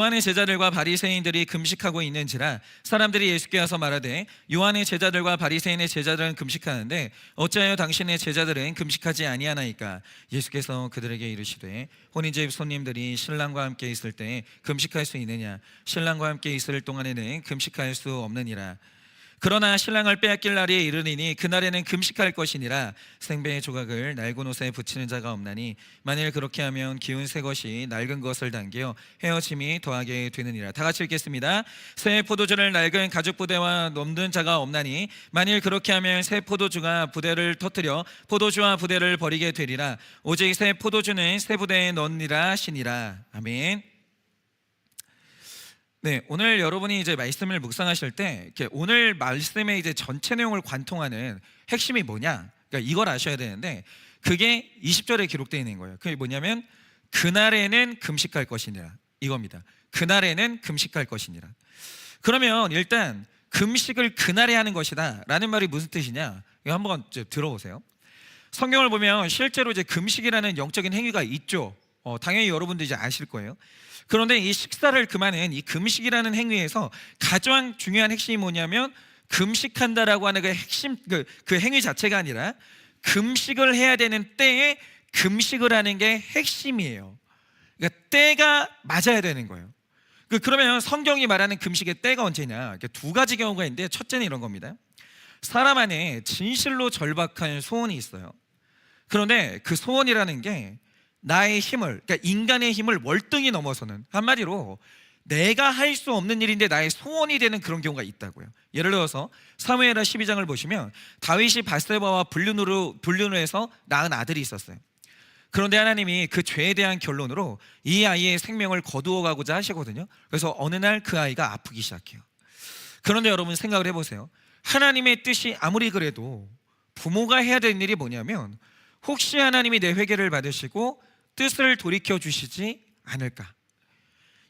요한의 제자들과 바리새인들이 금식하고 있는지라 사람들이 예수께 와서 말하되 요한의 제자들과 바리새인의 제자들은 금식하는데 어찌하여 당신의 제자들은 금식하지 아니하나이까? 예수께서 그들에게 이르시되 혼인집 손님들이 신랑과 함께 있을 때 금식할 수 있느냐? 신랑과 함께 있을 동안에는 금식할 수 없느니라. 그러나 신랑을 빼앗길 날이 이르리니 그날에는 금식할 것이니라. 생배의 조각을 낡은 옷에 붙이는 자가 없나니 만일 그렇게 하면 기운 새 것이 낡은 것을 당겨 헤어짐이 더하게 되느니라. 다 같이 읽겠습니다. 새 포도주를 낡은 가죽 부대와 넘는 자가 없나니 만일 그렇게 하면 새 포도주가 부대를 터뜨려 포도주와 부대를 버리게 되리라. 오직 새 포도주는 새 부대에 넣으니라 하시니라. 아멘. 네, 오늘 여러분이 이제 말씀을 묵상하실 때 이렇게 오늘 말씀의 이제 전체 내용을 관통하는 핵심이 뭐냐? 그러니까 이걸 아셔야 되는데 그게 20절에 기록되어 있는 거예요. 그게 뭐냐면 그날에는 금식할 것이니라 이겁니다. 그날에는 금식할 것이니라. 그러면 일단 금식을 그날에 하는 것이다 라는 말이 무슨 뜻이냐? 이거 한번 들어보세요. 성경을 보면 실제로 이제 금식이라는 영적인 행위가 있죠. 당연히 여러분도 이제 아실 거예요. 그런데 이 식사를 금하는 이 금식이라는 행위에서 가장 중요한 핵심이 뭐냐면 금식한다라고 하는 그 핵심 그 행위 자체가 아니라 금식을 해야 되는 때에 금식을 하는 게 핵심이에요. 그러니까 때가 맞아야 되는 거예요. 그러면 성경이 말하는 금식의 때가 언제냐? 두 가지 경우가 있는데 첫째는 이런 겁니다. 사람 안에 진실로 절박한 소원이 있어요. 그런데 그 소원이라는 게 나의 힘을, 그러니까 인간의 힘을 월등히 넘어서는, 한마디로 내가 할 수 없는 일인데 나의 소원이 되는 그런 경우가 있다고요. 예를 들어서 사무엘하 12장을 보시면 다윗이 바세바와 불륜으로 해서 낳은 아들이 있었어요. 그런데 하나님이 그 죄에 대한 결론으로 이 아이의 생명을 거두어가고자 하시거든요. 그래서 어느 날 그 아이가 아프기 시작해요. 그런데 여러분 생각을 해보세요. 하나님의 뜻이 아무리 그래도 부모가 해야 되는 일이 뭐냐면 혹시 하나님이 내 회개를 받으시고 뜻을 돌이켜 주시지 않을까?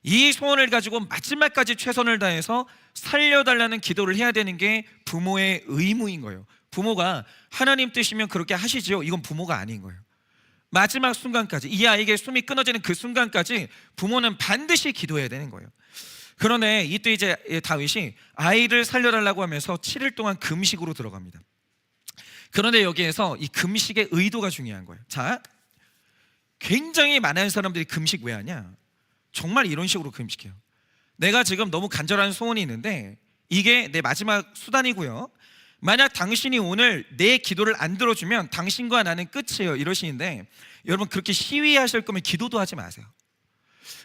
이 소원을 가지고 마지막까지 최선을 다해서 살려달라는 기도를 해야 되는 게 부모의 의무인 거예요. 부모가 하나님 뜻이면 그렇게 하시지요. 이건 부모가 아닌 거예요. 마지막 순간까지, 이 아이에게 숨이 끊어지는 그 순간까지 부모는 반드시 기도해야 되는 거예요. 그런데 이때 이제 다윗이 아이를 살려달라고 하면서 7일 동안 금식으로 들어갑니다. 그런데 여기에서 이 금식의 의도가 중요한 거예요. 자, 굉장히 많은 사람들이 금식 왜 하냐? 정말 이런 식으로 금식해요. 내가 지금 너무 간절한 소원이 있는데 이게 내 마지막 수단이고요. 만약 당신이 오늘 내 기도를 안 들어주면 당신과 나는 끝이에요 이러시는데, 여러분 그렇게 시위하실 거면 기도도 하지 마세요.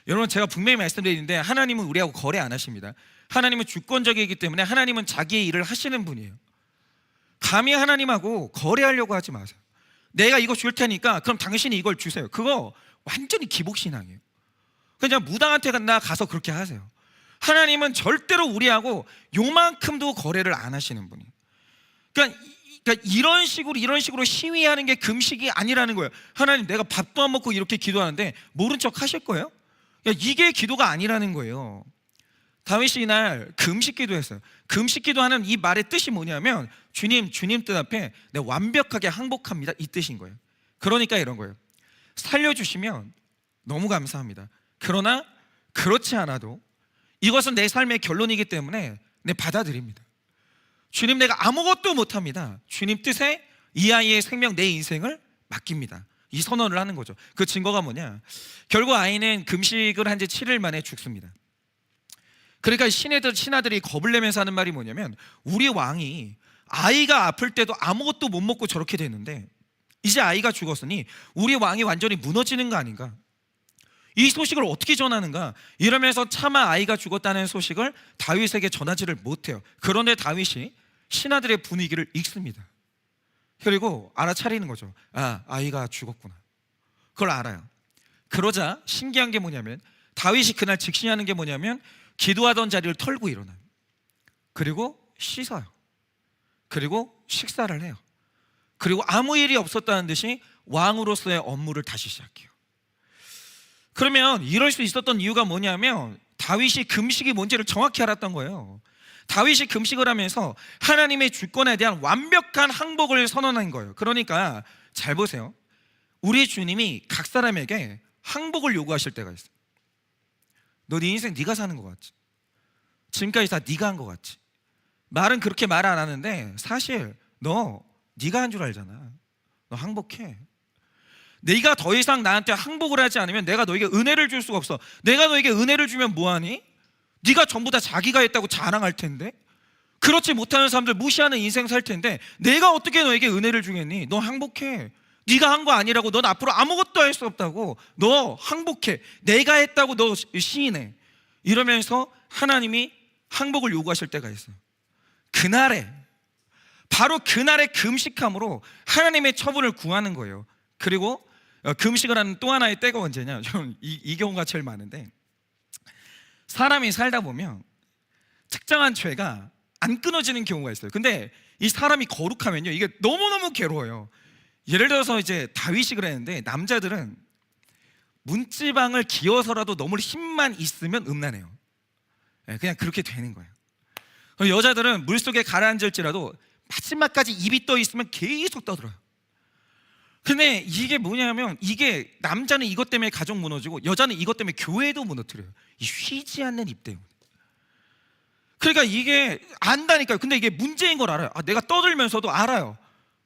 여러분 제가 분명히 말씀드리는데 하나님은 우리하고 거래 안 하십니다. 하나님은 주권적이기 때문에 하나님은 자기의 일을 하시는 분이에요. 감히 하나님하고 거래하려고 하지 마세요. 내가 이거 줄 테니까 그럼 당신이 이걸 주세요. 그거 완전히 기복신앙이에요. 그냥 무당한테 가서 그렇게 하세요. 하나님은 절대로 우리하고 요만큼도 거래를 안 하시는 분이에요. 그러니까 이런 식으로 시위하는 게 금식이 아니라는 거예요. 하나님 내가 밥도 안 먹고 이렇게 기도하는데 모른 척 하실 거예요? 이게 기도가 아니라는 거예요. 다윗이 이날 금식 기도했어요. 금식 기도하는 이 말의 뜻이 뭐냐면 주님 뜻 앞에 내가 완벽하게 항복합니다 이 뜻인 거예요. 그러니까 이런 거예요. 살려주시면 너무 감사합니다. 그러나 그렇지 않아도 이것은 내 삶의 결론이기 때문에 내 받아들입니다. 주님 내가 아무것도 못합니다. 주님 뜻에 이 아이의 생명, 내 인생을 맡깁니다. 이 선언을 하는 거죠. 그 증거가 뭐냐? 결국 아이는 금식을 한 지 7일 만에 죽습니다. 그러니까 신하들이 겁을 내면서 하는 말이 뭐냐면 우리 왕이 아이가 아플 때도 아무것도 못 먹고 저렇게 됐는데 이제 아이가 죽었으니 우리 왕이 완전히 무너지는 거 아닌가? 이 소식을 어떻게 전하는가? 이러면서 차마 아이가 죽었다는 소식을 다윗에게 전하지를 못해요. 그런데 다윗이 신하들의 분위기를 읽습니다. 그리고 알아차리는 거죠. 아이가 죽었구나. 그걸 알아요. 그러자 신기한 게 뭐냐면 다윗이 그날 직시하는 게 뭐냐면 기도하던 자리를 털고 일어나요. 그리고 씻어요. 그리고 식사를 해요. 그리고 아무 일이 없었다는 듯이 왕으로서의 업무를 다시 시작해요. 그러면 이럴 수 있었던 이유가 뭐냐면 다윗이 금식이 뭔지를 정확히 알았던 거예요. 다윗이 금식을 하면서 하나님의 주권에 대한 완벽한 항복을 선언한 거예요. 그러니까 잘 보세요. 우리 주님이 각 사람에게 항복을 요구하실 때가 있어요. 너 네 인생 네가 사는 것 같지? 지금까지 다 네가 한 것 같지? 말은 그렇게 말 안 하는데 사실 너 네가 한 줄 알잖아. 너 항복해. 네가 더 이상 나한테 항복을 하지 않으면 내가 너에게 은혜를 줄 수가 없어. 내가 너에게 은혜를 주면 뭐하니? 네가 전부 다 자기가 했다고 자랑할 텐데, 그렇지 못하는 사람들 무시하는 인생 살 텐데 내가 어떻게 너에게 은혜를 주겠니? 너 항복해. 네가 한 거 아니라고. 넌 앞으로 아무것도 할 수 없다고. 너 항복해. 내가 했다고 너 시인해. 이러면서 하나님이 항복을 요구하실 때가 있어요. 그날에, 바로 그날의 금식함으로 하나님의 처분을 구하는 거예요. 그리고 금식을 하는 또 하나의 때가 언제냐? 저는 이 경우가 제일 많은데, 사람이 살다 보면 특정한 죄가 안 끊어지는 경우가 있어요. 근데 이 사람이 거룩하면요, 이게 너무너무 괴로워요. 예를 들어서 이제 다윗이 그랬는데, 남자들은 문지방을 기어서라도 넘을 힘만 있으면 음란해요. 그냥 그렇게 되는 거예요. 여자들은 물속에 가라앉을지라도 마지막까지 입이 떠 있으면 계속 떠들어요. 근데 이게 뭐냐면, 이게 남자는 이것 때문에 가정 무너지고 여자는 이것 때문에 교회도 무너뜨려요. 이 쉬지 않는 입 때문에. 그러니까 이게 안다니까요. 근데 이게 문제인 걸 알아요. 내가 떠들면서도 알아요.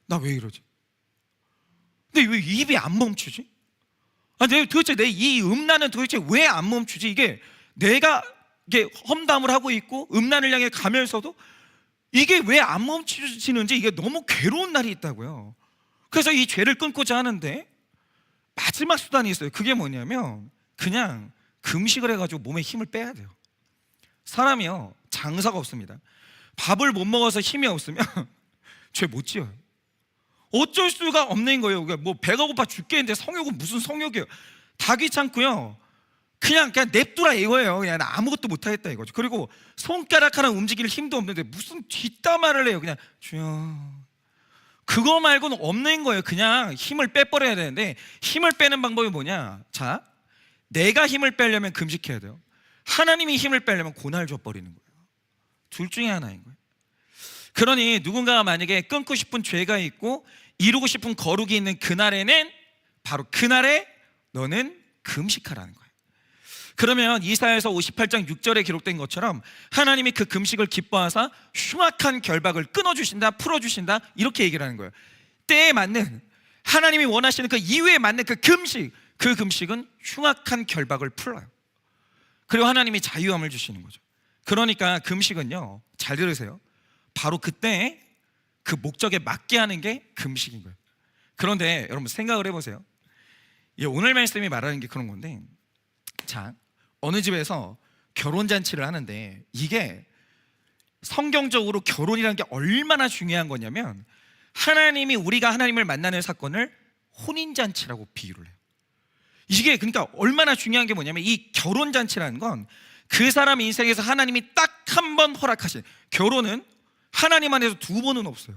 나 왜 이러지? 근데 왜 입이 안 멈추지? 도대체 내 이 음란은 도대체 왜 안 멈추지? 이게 내가 이게 험담을 하고 있고 음란을 향해 가면서도 이게 왜 안 멈추지는지, 이게 너무 괴로운 날이 있다고요. 그래서 이 죄를 끊고자 하는데 마지막 수단이 있어요. 그게 뭐냐면 그냥 금식을 해가지고 몸에 힘을 빼야 돼요. 사람이요, 장사가 없습니다. 밥을 못 먹어서 힘이 없으면 죄 못 지어요. 어쩔 수가 없는 거예요. 뭐 배가 고파 죽겠는데 성욕은 무슨 성욕이에요. 다 귀찮고요. 그냥 냅두라 이거예요. 그냥 아무것도 못하겠다 이거죠. 그리고 손가락 하나 움직일 힘도 없는데 무슨 뒷담화를 해요. 그냥 주여, 그거 말고는 없는 거예요. 그냥 힘을 빼버려야 되는데, 힘을 빼는 방법이 뭐냐? 자, 내가 힘을 빼려면 금식해야 돼요. 하나님이 힘을 빼려면 고날 줘버리는 거예요. 둘 중에 하나인 거예요. 그러니 누군가가 만약에 끊고 싶은 죄가 있고 이루고 싶은 거룩이 있는 그날에는, 바로 그날에 너는 금식하라는 거예요. 그러면 이사야서 58장 6절에 기록된 것처럼 하나님이 그 금식을 기뻐하사 흉악한 결박을 끊어주신다, 풀어주신다, 이렇게 얘기를 하는 거예요. 때에 맞는, 하나님이 원하시는 그 이유에 맞는 그 금식, 그 금식은 흉악한 결박을 풀어요. 그리고 하나님이 자유함을 주시는 거죠. 그러니까 금식은요, 잘 들으세요, 바로 그때 그 목적에 맞게 하는 게 금식인 거예요. 그런데 여러분 생각을 해보세요. 오늘 말씀이 말하는 게 그런 건데, 자, 어느 집에서 결혼잔치를 하는데, 이게 성경적으로 결혼이라는 게 얼마나 중요한 거냐면, 하나님이, 우리가 하나님을 만나는 사건을 혼인잔치라고 비유를 해요. 이게 그러니까 얼마나 중요한 게 뭐냐면, 이 결혼잔치라는 건 그 사람 인생에서 하나님이 딱 한 번 허락하신, 결혼은 하나님 안에서 두 번은 없어요.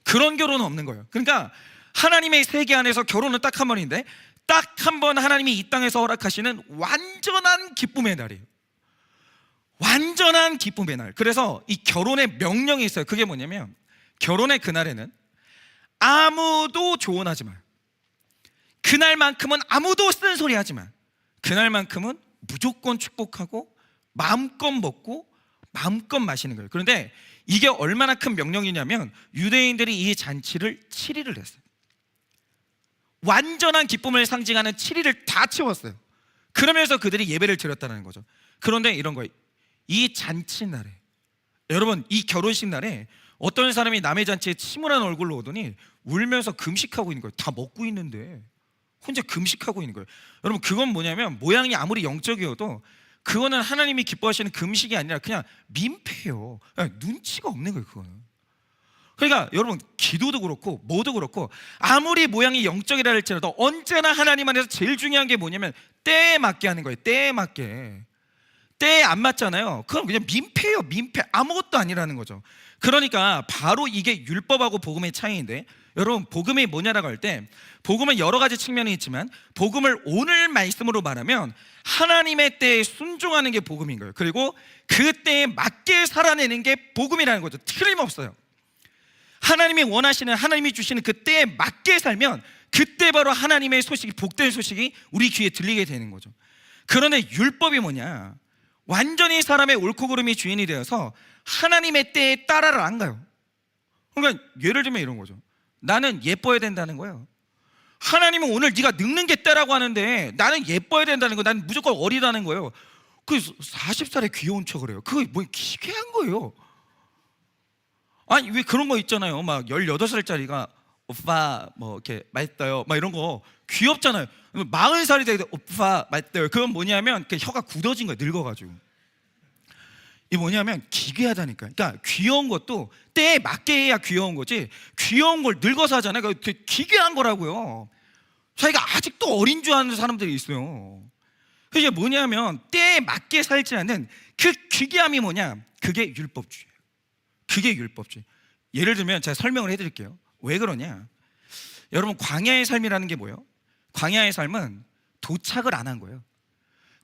그런 결혼은 없는 거예요. 그러니까 하나님의 세계 안에서 결혼은 딱 한 번인데, 딱 한 번 하나님이 이 땅에서 허락하시는 완전한 기쁨의 날이에요. 완전한 기쁨의 날. 그래서 이 결혼의 명령이 있어요. 그게 뭐냐면, 결혼의 그날에는 아무도 조언하지 마요. 그날만큼은 아무도 쓴소리 하지 마요. 그날만큼은 무조건 축복하고 마음껏 먹고 마음껏 마시는 거예요. 그런데 이게 얼마나 큰 명령이냐면, 유대인들이 이 잔치를 7일을 했어요. 완전한 기쁨을 상징하는 7일을 다 채웠어요. 그러면서 그들이 예배를 드렸다는 거죠. 그런데 이런 거예요. 이 잔치날에, 여러분, 이 결혼식 날에 어떤 사람이 남의 잔치에 침울한 얼굴로 오더니 울면서 금식하고 있는 거예요. 다 먹고 있는데 혼자 금식하고 있는 거예요. 여러분, 그건 뭐냐면, 모양이 아무리 영적이어도 그거는 하나님이 기뻐하시는 금식이 아니라 그냥 민폐예요. 눈치가 없는 거예요, 그거는. 그러니까 여러분, 기도도 그렇고 뭐도 그렇고 아무리 모양이 영적이라 할지라도 언제나 하나님 안에서 제일 중요한 게 뭐냐면 때에 맞게 하는 거예요. 때에 맞게. 때에 안 맞잖아요. 그럼 그냥 민폐예요. 민폐. 아무것도 아니라는 거죠. 그러니까 바로 이게 율법하고 복음의 차이인데, 여러분, 복음이 뭐냐라고 할 때, 복음은 여러 가지 측면이 있지만 복음을 오늘 말씀으로 말하면 하나님의 때에 순종하는 게 복음인 거예요. 그리고 그 때에 맞게 살아내는 게 복음이라는 거죠. 틀림없어요. 하나님이 원하시는, 하나님이 주시는 그 때에 맞게 살면 그때 바로 하나님의 소식이, 복된 소식이 우리 귀에 들리게 되는 거죠. 그런데 율법이 뭐냐? 완전히 사람의 옳고 그름이 주인이 되어서 하나님의 때에 따라를 안 가요. 그러니까 예를 들면 이런 거죠. 나는 예뻐야 된다는 거예요. 하나님은 오늘 네가 늙는 게 때라고 하는데 나는 예뻐야 된다는 거예요. 나는 무조건 어리다는 거예요. 그 40살에 귀여운 척을 해요. 그거 뭐 기괴한 거예요. 아니 왜 그런 거 있잖아요. 막 18살짜리가 오빠 뭐 이렇게 맛있어요 막 이런 거 귀엽잖아요. 40살이 되도 오빠 맛있어요. 그건 뭐냐면 혀가 굳어진 거예요. 늙어가지고. 이게 뭐냐면 기괴하다니까. 그러니까 귀여운 것도 때에 맞게 해야 귀여운 거지, 귀여운 걸 늙어서 하잖아요. 그러니까 기괴한 거라고요. 자기가 아직도 어린 줄 아는 사람들이 있어요. 그게 뭐냐면 때에 맞게 살지 않는 그 기괴함이 뭐냐? 그게 율법주의예요. 그게 율법주의. 예를 들면 제가 설명을 해드릴게요. 왜 그러냐? 여러분 광야의 삶이라는 게 뭐예요? 광야의 삶은 도착을 안 한 거예요.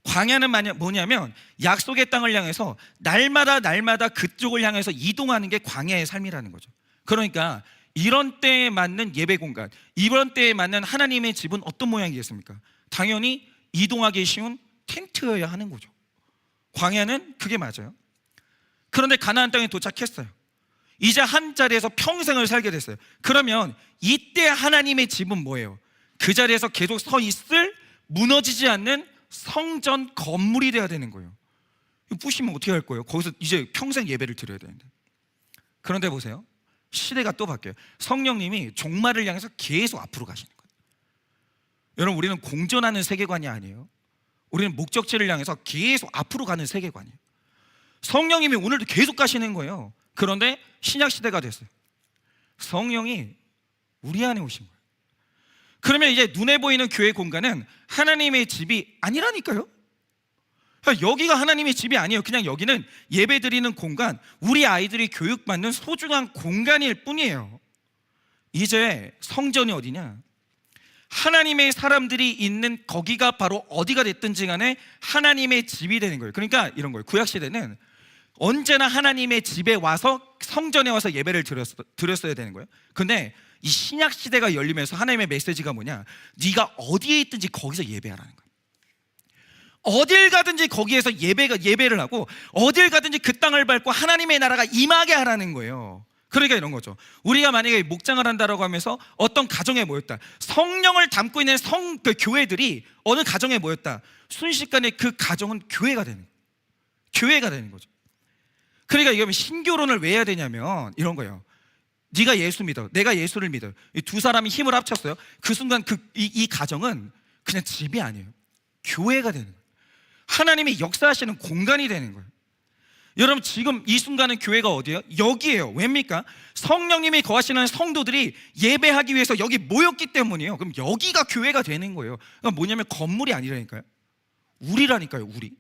광야는 뭐냐면 약속의 땅을 향해서 날마다 그쪽을 향해서 이동하는 게 광야의 삶이라는 거죠. 그러니까 이런 때에 맞는 예배 공간, 이런 때에 맞는 하나님의 집은 어떤 모양이겠습니까? 당연히 이동하기 쉬운 텐트여야 하는 거죠. 광야는 그게 맞아요. 그런데 가나안 땅에 도착했어요. 이제 한 자리에서 평생을 살게 됐어요. 그러면 이때 하나님의 집은 뭐예요? 그 자리에서 계속 서 있을 무너지지 않는 성전 건물이 돼야 되는 거예요. 이거 부시면 어떻게 할 거예요? 거기서 이제 평생 예배를 드려야 되는데. 그런데 보세요. 시대가 또 바뀌어요. 성령님이 종말을 향해서 계속 앞으로 가시는 거예요. 여러분 우리는 공존하는 세계관이 아니에요. 우리는 목적지를 향해서 계속 앞으로 가는 세계관이에요. 성령님이 오늘도 계속 가시는 거예요. 그런데 신약 시대가 됐어요. 성령이 우리 안에 오신 거예요. 그러면 이제 눈에 보이는 교회 공간은 하나님의 집이 아니라니까요. 여기가 하나님의 집이 아니에요. 그냥 여기는 예배 드리는 공간, 우리 아이들이 교육받는 소중한 공간일 뿐이에요. 이제 성전이 어디냐? 하나님의 사람들이 있는 거기가 바로 어디가 됐든지 간에 하나님의 집이 되는 거예요. 그러니까 이런 거예요. 구약시대는 언제나 하나님의 집에 와서 성전에 와서 예배를 드렸어야 되는 거예요. 근데 이 신약 시대가 열리면서 하나님의 메시지가 뭐냐? 네가 어디에 있든지 거기서 예배하라는 거예요. 어딜 가든지 거기에서 예배를 하고 어딜 가든지 그 땅을 밟고 하나님의 나라가 임하게 하라는 거예요. 그러니까 이런 거죠. 우리가 만약에 목장을 한다라고 하면서 어떤 가정에 모였다. 성령을 담고 있는 그 교회들이 어느 가정에 모였다. 순식간에 그 가정은 교회가 되는 거예요. 교회가 되는 거죠. 그러니까 이게 신교론을 왜 해야 되냐면 이런 거예요. 네가 예수 믿어, 내가 예수를 믿어. 이 두 사람이 힘을 합쳤어요. 그 순간 이 가정은 그냥 집이 아니에요. 교회가 되는 거예요. 하나님이 역사하시는 공간이 되는 거예요. 여러분 지금 이 순간은 교회가 어디예요? 여기예요. 왜입니까? 성령님이 거하시는 성도들이 예배하기 위해서 여기 모였기 때문이에요. 그럼 여기가 교회가 되는 거예요. 그러니까 뭐냐면 건물이 아니라니까요. 우리라니까요. 우리.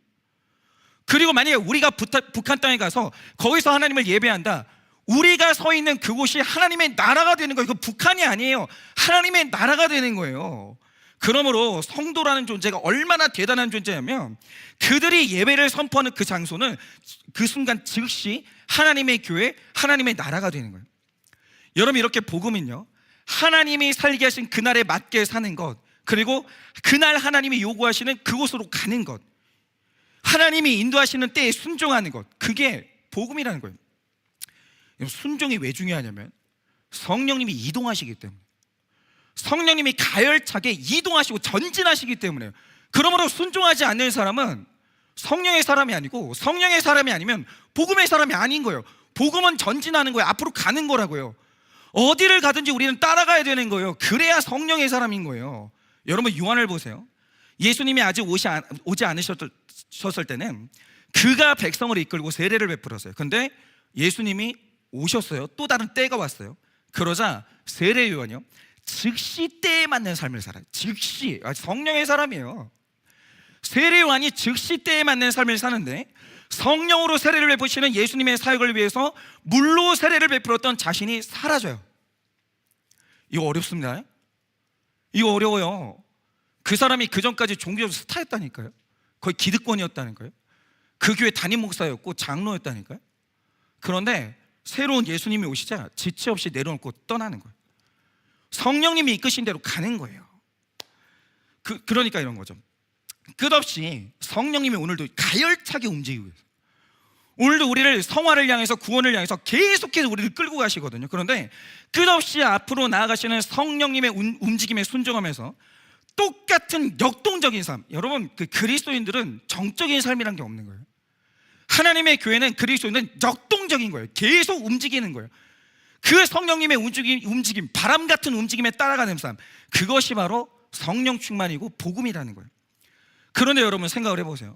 그리고 만약에 우리가 북한 땅에 가서 거기서 하나님을 예배한다. 우리가 서 있는 그곳이 하나님의 나라가 되는 거예요. 그 북한이 아니에요. 하나님의 나라가 되는 거예요. 그러므로 성도라는 존재가 얼마나 대단한 존재냐면 그들이 예배를 선포하는 그 장소는 그 순간 즉시 하나님의 교회, 하나님의 나라가 되는 거예요. 여러분 이렇게 복음은요, 하나님이 살게 하신 그날에 맞게 사는 것, 그리고 그날 하나님이 요구하시는 그곳으로 가는 것, 하나님이 인도하시는 때에 순종하는 것, 그게 복음이라는 거예요. 순종이 왜 중요하냐면 성령님이 이동하시기 때문에, 성령님이 가열차게 이동하시고 전진하시기 때문에. 그러므로 순종하지 않는 사람은 성령의 사람이 아니고, 성령의 사람이 아니면 복음의 사람이 아닌 거예요. 복음은 전진하는 거예요. 앞으로 가는 거라고요. 어디를 가든지 우리는 따라가야 되는 거예요. 그래야 성령의 사람인 거예요. 여러분 요한을 보세요. 예수님이 아직 오지 않으셨을 때는 그가 백성을 이끌고 세례를 베풀었어요. 근데 예수님이 오셨어요. 또 다른 때가 왔어요. 그러자 세례 요한이요, 즉시 때에 맞는 삶을 살아요. 즉시. 성령의 사람이에요. 세례 요한이 즉시 때에 맞는 삶을 사는데, 성령으로 세례를 베푸시는 예수님의 사역을 위해서 물로 세례를 베풀었던 자신이 사라져요. 이거 어렵습니다. 이거 어려워요. 그 사람이 그 전까지 종교적 스타였다니까요. 거의 기득권이었다는 거예요. 그 교회 담임 목사였고 장로였다니까요. 그런데 새로운 예수님이 오시자 지체 없이 내려놓고 떠나는 거예요. 성령님이 이끄신 대로 가는 거예요. 그러니까 이런 거죠. 끝없이 성령님이 오늘도 가열차게 움직이고 있어요. 오늘도 우리를 성화를 향해서, 구원을 향해서 계속해서 우리를 끌고 가시거든요. 그런데 끝없이 앞으로 나아가시는 성령님의 움직임에 순종하면서 똑같은 역동적인 삶. 여러분, 그 그리스도인들은 정적인 삶이란 게 없는 거예요. 하나님의 교회는, 그리스도인은 역동적인 거예요. 계속 움직이는 거예요. 그 성령님의 움직임, 바람 같은 움직임에 따라가는 삶, 그것이 바로 성령 충만이고 복음이라는 거예요. 그런데 여러분, 생각을 해보세요.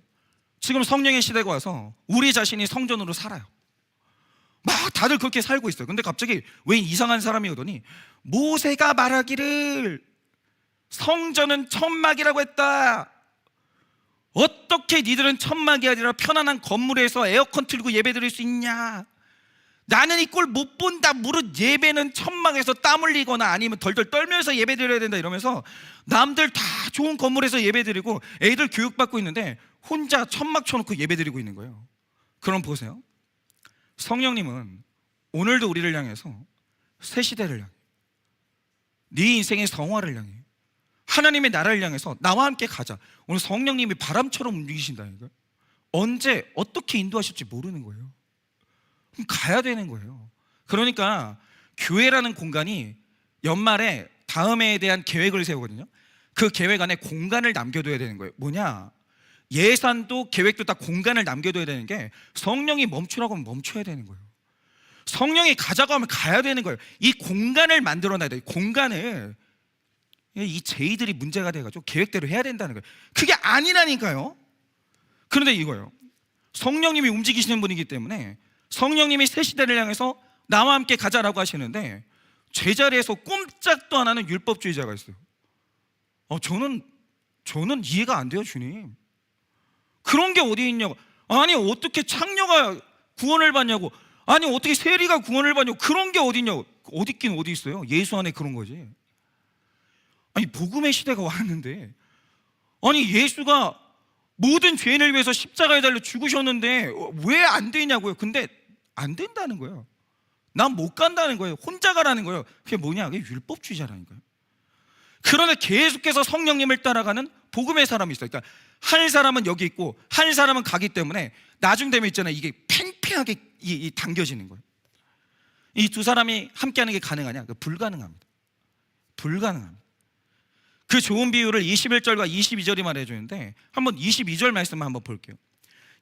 지금 성령의 시대가 와서 우리 자신이 성전으로 살아요. 막 다들 그렇게 살고 있어요. 근데 갑자기 왜 이상한 사람이 오더니 모세가 말하기를 성전은 천막이라고 했다. 어떻게 니들은 천막이 아니라 편안한 건물에서 에어컨 틀고 예배 드릴 수 있냐? 나는 이 꼴 못 본다. 무릇 예배는 천막에서 땀 흘리거나 아니면 덜덜 떨면서 예배 드려야 된다 이러면서 남들 다 좋은 건물에서 예배 드리고 애들 교육받고 있는데 혼자 천막 쳐놓고 예배 드리고 있는 거예요. 그럼 보세요. 성령님은 오늘도 우리를 향해서 새 시대를 향해, 네 인생의 성화를 향해, 하나님의 나라를 향해서 나와 함께 가자. 오늘 성령님이 바람처럼 움직이신다니까요. 언제 어떻게 인도하실지 모르는 거예요. 그럼 가야 되는 거예요. 그러니까 교회라는 공간이 연말에 다음 해에 대한 계획을 세우거든요. 그 계획 안에 공간을 남겨둬야 되는 거예요. 뭐냐? 예산도 계획도 다 공간을 남겨둬야 되는 게, 성령이 멈추라고 하면 멈춰야 되는 거예요. 성령이 가자고 하면 가야 되는 거예요. 이 공간을 만들어놔야 돼요. 공간을. 이 제이들이 문제가 돼가지고 계획대로 해야 된다는 거예요. 그게 아니라니까요. 그런데 이거예요. 성령님이 움직이시는 분이기 때문에 성령님이 새 시대를 향해서 나와 함께 가자라고 하시는데, 제자리에서 꼼짝도 안 하는 율법주의자가 있어요. 저는 이해가 안 돼요, 주님. 그런 게 어디 있냐고. 아니, 어떻게 창녀가 구원을 받냐고. 아니, 어떻게 세리가 구원을 받냐고. 그런 게 어디 있냐고. 어디 있긴 어디 있어요. 예수 안에 그런 거지. 아니, 복음의 시대가 왔는데, 아니, 예수가 모든 죄인을 위해서 십자가에 달려 죽으셨는데 왜 안 되냐고요. 근데 안 된다는 거예요. 난 못 간다는 거예요. 혼자 가라는 거예요. 그게 뭐냐? 그게 율법주의자라니까요. 그런데 계속해서 성령님을 따라가는 복음의 사람이 있어요. 그러니까 한 사람은 여기 있고 한 사람은 가기 때문에 나중 되면 있잖아요. 이게 팽팽하게 당겨지는 거예요. 이 두 사람이 함께하는 게 가능하냐? 불가능합니다. 불가능합니다. 그 좋은 비유를 21절과 22절이 말해주는데, 한번 22절 말씀을 한번 볼게요.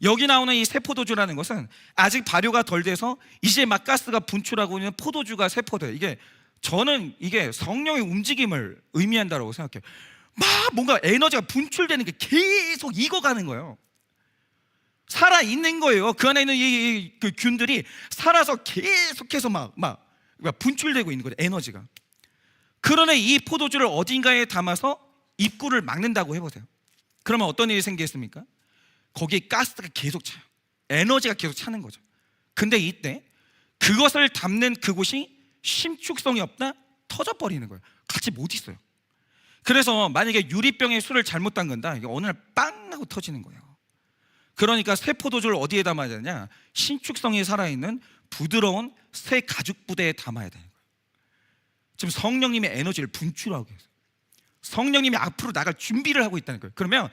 여기 나오는 이 새 포도주라는 것은 아직 발효가 덜 돼서 이제 막 가스가 분출하고 있는 포도주가 새 포도예요. 저는 이게 성령의 움직임을 의미한다고 생각해요. 막 뭔가 에너지가 분출되는 게 계속 익어가는 거예요. 살아있는 거예요. 그 안에 있는 그 균들이 살아서 계속해서 막 분출되고 있는 거예요. 에너지가. 그러나 이 포도주를 어딘가에 담아서 입구를 막는다고 해보세요. 그러면 어떤 일이 생기겠습니까? 거기에 가스가 계속 차요. 에너지가 계속 차는 거죠. 근데 이때 그것을 담는 그곳이 심축성이 없다, 터져버리는 거예요. 같이 못 있어요. 그래서 만약에 유리병에 술을 잘못 담근다, 이게 어느 날 빵 하고 터지는 거예요. 그러니까 새 포도주를 어디에 담아야 되냐? 신축성이 살아있는 부드러운 새 가죽 부대에 담아야 되는 거예요. 지금 성령님의 에너지를 분출하고 계세요. 성령님이 앞으로 나갈 준비를 하고 있다는 거예요. 그러면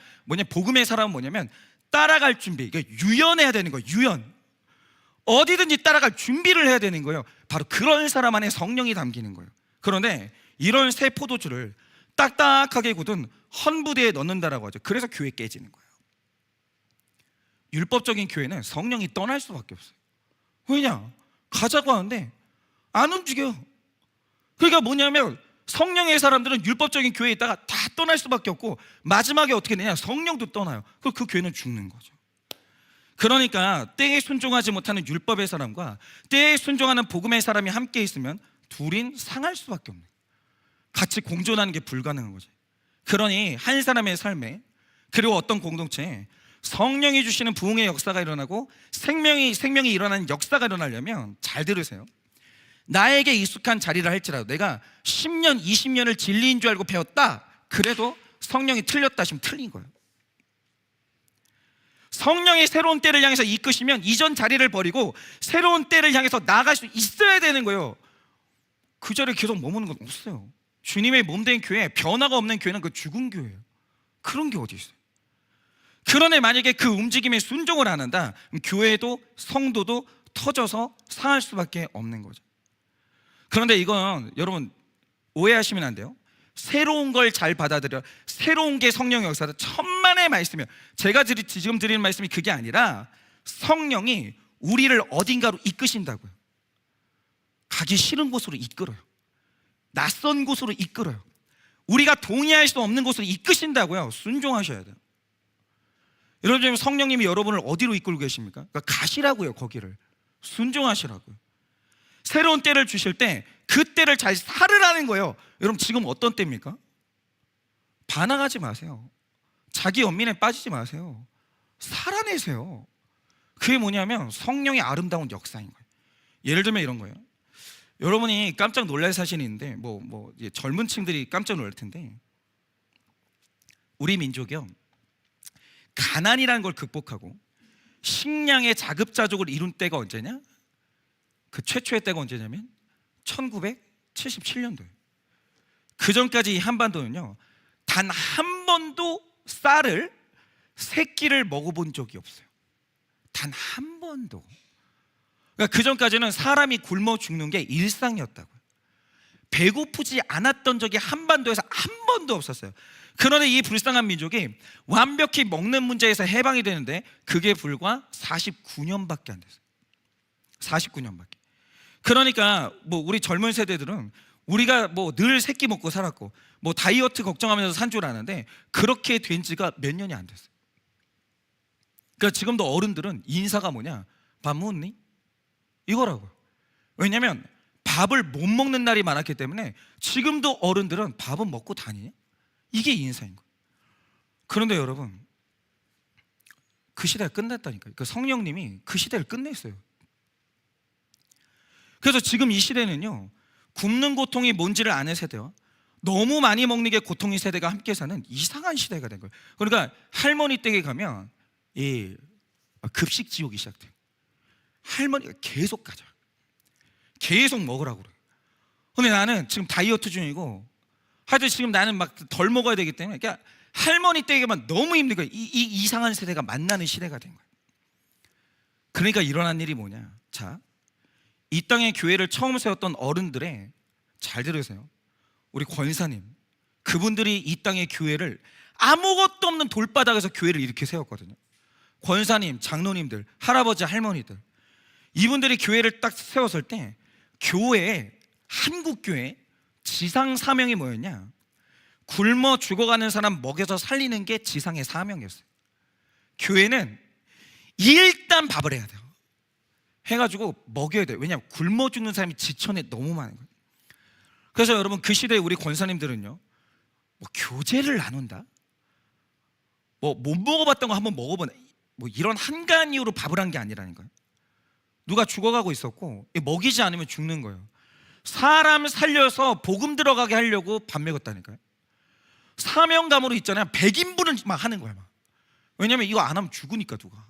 복음의 사람은 뭐냐면 따라갈 준비, 그러니까 유연해야 되는 거예요. 유연. 어디든지 따라갈 준비를 해야 되는 거예요. 바로 그런 사람 안에 성령이 담기는 거예요. 그런데 이런 새 포도주를 딱딱하게 굳은 헌부대에 넣는다라고 하죠. 그래서 교회 깨지는 거예요. 율법적인 교회는 성령이 떠날 수밖에 없어요. 왜냐? 가자고 하는데 안 움직여. 그러니까 뭐냐면 성령의 사람들은 율법적인 교회에 있다가 다 떠날 수밖에 없고, 마지막에 어떻게 되냐? 성령도 떠나요. 그럼 그 교회는 죽는 거죠. 그러니까 때에 순종하지 못하는 율법의 사람과 때에 순종하는 복음의 사람이 함께 있으면 둘인 상할 수밖에 없는 거예요. 같이 공존하는 게 불가능한 거죠. 그러니 한 사람의 삶에, 그리고 어떤 공동체에 성령이 주시는 부흥의 역사가 일어나고 생명이 일어나는 역사가 일어나려면, 잘 들으세요. 나에게 익숙한 자리를 할지라도 내가 10년, 20년을 진리인 줄 알고 배웠다, 그래도 성령이 틀렸다 하시면 틀린 거예요. 성령이 새로운 때를 향해서 이끄시면 이전 자리를 버리고 새로운 때를 향해서 나아갈 수 있어야 되는 거예요. 그 자리에 계속 머무는 건 없어요. 주님의 몸된 교회, 변화가 없는 교회는 그 죽은 교회예요. 그런 게 어디 있어요? 그런데 만약에 그 움직임에 순종을 안 한다, 그럼 교회도 성도도 터져서 상할 수밖에 없는 거죠. 그런데 이건 여러분 오해하시면 안 돼요. 새로운 걸 잘 받아들여, 새로운 게 성령의 역사다, 천만의 말씀이에요. 제가 지금 드리는 말씀이 그게 아니라 성령이 우리를 어딘가로 이끄신다고요. 가기 싫은 곳으로 이끌어요. 낯선 곳으로 이끌어요. 우리가 동의할 수 없는 곳으로 이끄신다고요. 순종하셔야 돼요. 여러분, 지금 성령님이 여러분을 어디로 이끌고 계십니까? 그러니까 가시라고요. 거기를 순종하시라고요. 새로운 때를 주실 때 그 때를 잘 살으라는 거예요. 여러분, 지금 어떤 때입니까? 반항하지 마세요. 자기 연민에 빠지지 마세요. 살아내세요. 그게 뭐냐면 성령의 아름다운 역사인 거예요. 예를 들면 이런 거예요. 여러분이 깜짝 놀랄 사실이 있는데 젊은 층들이 깜짝 놀랄 텐데, 우리 민족이요, 가난이라는 걸 극복하고 식량의 자급자족을 이룬 때가 언제냐? 그 최초의 때가 언제냐면 1977년도예요. 그 전까지 이 한반도는요, 단 한 번도 쌀을 새끼를 먹어본 적이 없어요. 단 한 번도. 그러니까 그 전까지는 사람이 굶어 죽는 게 일상이었다고요. 배고프지 않았던 적이 한반도에서 한 번도 없었어요. 그런데 이 불쌍한 민족이 완벽히 먹는 문제에서 해방이 되는데 그게 불과 49년밖에 안 됐어요. 49년밖에. 그러니까 우리 젊은 세대들은 우리가 늘 새끼 먹고 살았고 다이어트 걱정하면서 산 줄 아는데 그렇게 된 지가 몇 년이 안 됐어요. 그러니까 지금도 어른들은 인사가 뭐냐? 밥 먹니? 이거라고요. 왜냐하면 밥을 못 먹는 날이 많았기 때문에 지금도 어른들은 밥은 먹고 다니냐? 이게 인사인 거예요. 그런데 여러분, 그 시대가 끝났다니까요. 그 성령님이 그 시대를 끝냈어요. 그래서 지금 이 시대는요, 굶는 고통이 뭔지를 아는 세대와 너무 많이 먹는 게 고통인 세대가 함께 사는 이상한 시대가 된 거예요. 그러니까 할머니 댁에 가면 이 급식 지옥이 시작돼요. 할머니가 계속 가자, 계속 먹으라고 그래요. 근데 나는 지금 다이어트 중이고 하여튼 지금 나는 막 덜 먹어야 되기 때문에 그러니까 할머니 댁에만 너무 힘든 거예요. 이 이상한 세대가 만나는 시대가 된 거예요. 그러니까 일어난 일이 뭐냐? 자, 이 땅에 교회를 처음 세웠던 어른들의, 잘 들으세요, 우리 권사님, 그분들이 이 땅의 교회를 아무것도 없는 돌바닥에서 교회를 이렇게 세웠거든요. 권사님, 장로님들, 할아버지, 할머니들, 이분들이 교회를 딱 세웠을 때 교회, 한국교회 지상 사명이 뭐였냐? 굶어 죽어가는 사람 먹여서 살리는 게 지상의 사명이었어요. 교회는 일단 밥을 해야 돼요. 해가지고 먹여야 돼요. 왜냐하면 굶어 죽는 사람이 지천에 너무 많은 거예요. 그래서 여러분, 그 시대에 우리 권사님들은요, 교제를 나눈다, 못 먹어봤던 거 한번 먹어보네, 이런 한가한 이유로 밥을 한 게 아니라는 거예요. 누가 죽어가고 있었고 먹이지 않으면 죽는 거예요. 사람 살려서 복음 들어가게 하려고 밥 먹였다니까요. 사명감으로 있잖아요. 100인분을 막 하는 거예요. 왜냐하면 이거 안 하면 죽으니까 누가.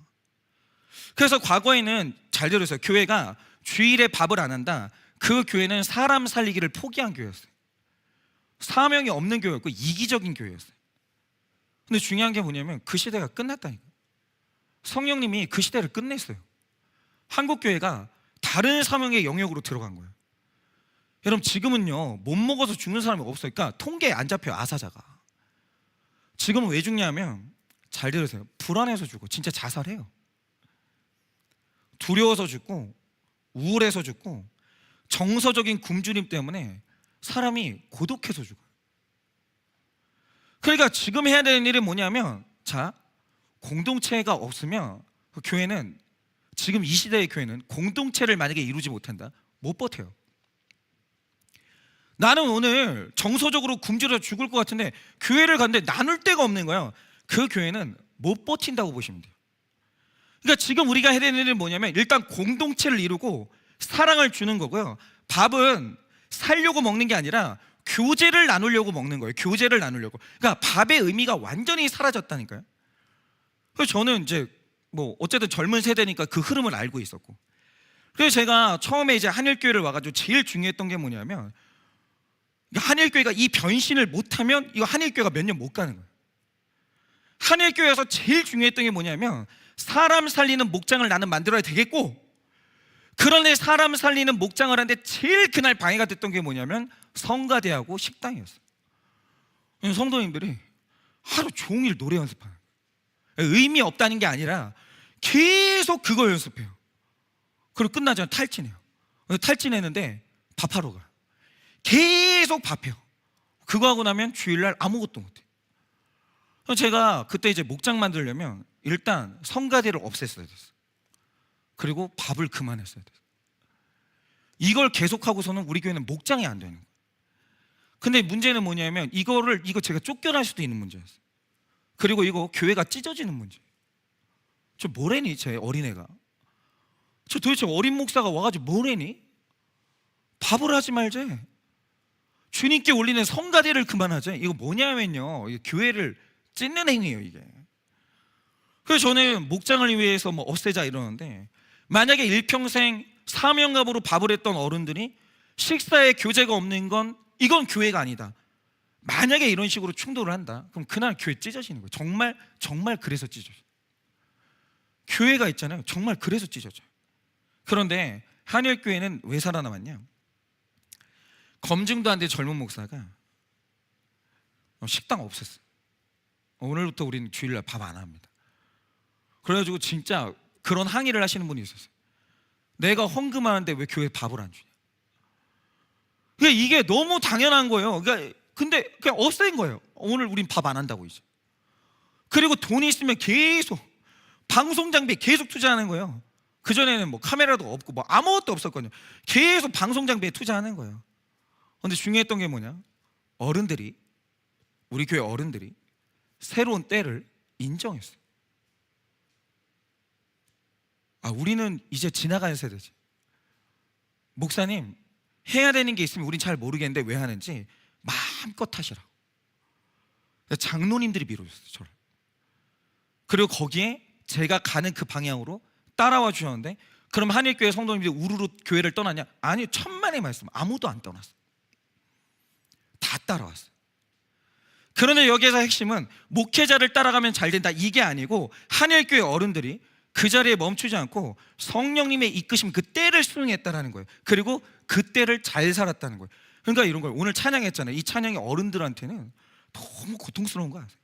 그래서 과거에는, 잘 들으세요, 교회가 주일에 밥을 안 한다, 그 교회는 사람 살리기를 포기한 교회였어요. 사명이 없는 교회였고 이기적인 교회였어요. 근데 중요한 게 뭐냐면 그 시대가 끝났다니까요. 성령님이 그 시대를 끝냈어요. 한국교회가 다른 사명의 영역으로 들어간 거예요. 여러분, 지금은요, 못 먹어서 죽는 사람이 없어요. 그러니까 통계에 안 잡혀요, 아사자가. 지금은 왜 죽냐면, 잘 들으세요, 불안해서 죽어. 진짜 자살해요. 두려워서 죽고, 우울해서 죽고, 정서적인 굶주림 때문에 사람이 고독해서 죽어요. 그러니까 지금 해야 되는 일이 뭐냐면, 자, 공동체가 없으면 그 교회는, 지금 이 시대의 교회는 공동체를 만약에 이루지 못한다, 못 버텨요. 나는 오늘 정서적으로 굶주려 죽을 것 같은데 교회를 갔는데 나눌 데가 없는 거예요. 그 교회는 못 버틴다고 보시면 돼요. 그러니까 지금 우리가 해야 되는 일은 뭐냐면, 일단 공동체를 이루고 사랑을 주는 거고요. 밥은 살려고 먹는 게 아니라 교제를 나누려고 먹는 거예요. 교제를 나누려고. 그러니까 밥의 의미가 완전히 사라졌다니까요. 그래서 저는 이제 어쨌든 젊은 세대니까 그 흐름을 알고 있었고, 그래서 제가 처음에 이제 한일교회를 와가지고 제일 중요했던 게 뭐냐면, 한일교회가 이 변신을 못하면 이거 한일교회가 몇 년 못 가는 거예요. 한일교회에서 제일 중요했던 게 뭐냐면 사람 살리는 목장을 나는 만들어야 되겠고, 그런데 사람 살리는 목장을 하는데 제일 그날 방해가 됐던 게 뭐냐면 성가대하고 식당이었어요. 성도님들이 하루 종일 노래 연습하는 거예요. 의미 없다는 게 아니라 계속 그거 연습해요. 그리고 끝나자면 탈진해요. 탈진했는데 밥하러 가요. 계속 밥해요. 그거 하고 나면 주일날 아무것도 못해요. 제가 그때 이제 목장 만들려면 일단 성가대를 없앴어야 됐어요. 그리고 밥을 그만했어야 됐어요. 이걸 계속하고서는 우리 교회는 목장이 안 되는 거예요. 근데 문제는 뭐냐면 이거 제가 쫓겨날 수도 있는 문제였어요. 그리고 이거 교회가 찢어지는 문제예요. 저 뭐래니 제 어린애가, 저 도대체 어린 목사가 와가지고 뭐래니? 밥을 하지 말지, 주님께 올리는 성가대를 그만하자. 이거 뭐냐면요, 이거 교회를 찢는 행위예요 이게. 그래서 저는 목장을 위해서 뭐 없애자 이러는데, 만약에 일평생 사명감으로 밥을 했던 어른들이 식사에 교제가 없는 건 이건 교회가 아니다, 만약에 이런 식으로 충돌을 한다, 그럼 그날 교회 찢어지는 거예요. 정말 그래서 찢어져요. 교회가 있잖아요, 정말 그래서 찢어져요. 그런데 한일교회는 왜 살아남았냐? 검증도 안 된 젊은 목사가 식당 없앴어요. 오늘부터 우리는 주일날 밥 안 합니다. 그래가지고 진짜 그런 항의를 하시는 분이 있었어요. 내가 헌금하는데 왜 교회에 밥을 안 주냐? 이게 너무 당연한 거예요. 근데 그냥 없앤 거예요. 오늘 우린 밥 안 한다고 이제. 그리고 돈이 있으면 계속 방송 장비에 계속 투자하는 거예요. 그전에는 뭐 카메라도 없고 뭐 아무것도 없었거든요. 계속 방송 장비에 투자하는 거예요. 근데 중요했던 게 뭐냐? 어른들이, 우리 교회 어른들이 새로운 때를 인정했어요. 우리는 이제 지나가는 세대지. 목사님, 해야 되는 게 있으면 우린 잘 모르겠는데 왜 하는지 마음껏 하시라고. 장로님들이 밀어줬어요, 저를. 그리고 거기에 제가 가는 그 방향으로 따라와 주셨는데, 그럼 한일교회 성도님들이 우르르 교회를 떠났냐? 아니요, 천만의 말씀, 아무도 안 떠났어요. 다 따라왔어요. 그런데 여기에서 핵심은 목회자를 따라가면 잘 된다 이게 아니고, 한일교회 어른들이 그 자리에 멈추지 않고 성령님의 이끄심 그 때를 수행했다라는 거예요. 그리고 그 때를 잘 살았다는 거예요. 그러니까 이런 거예요. 오늘 찬양했잖아요. 이 찬양이 어른들한테는 너무 고통스러운 거 아세요?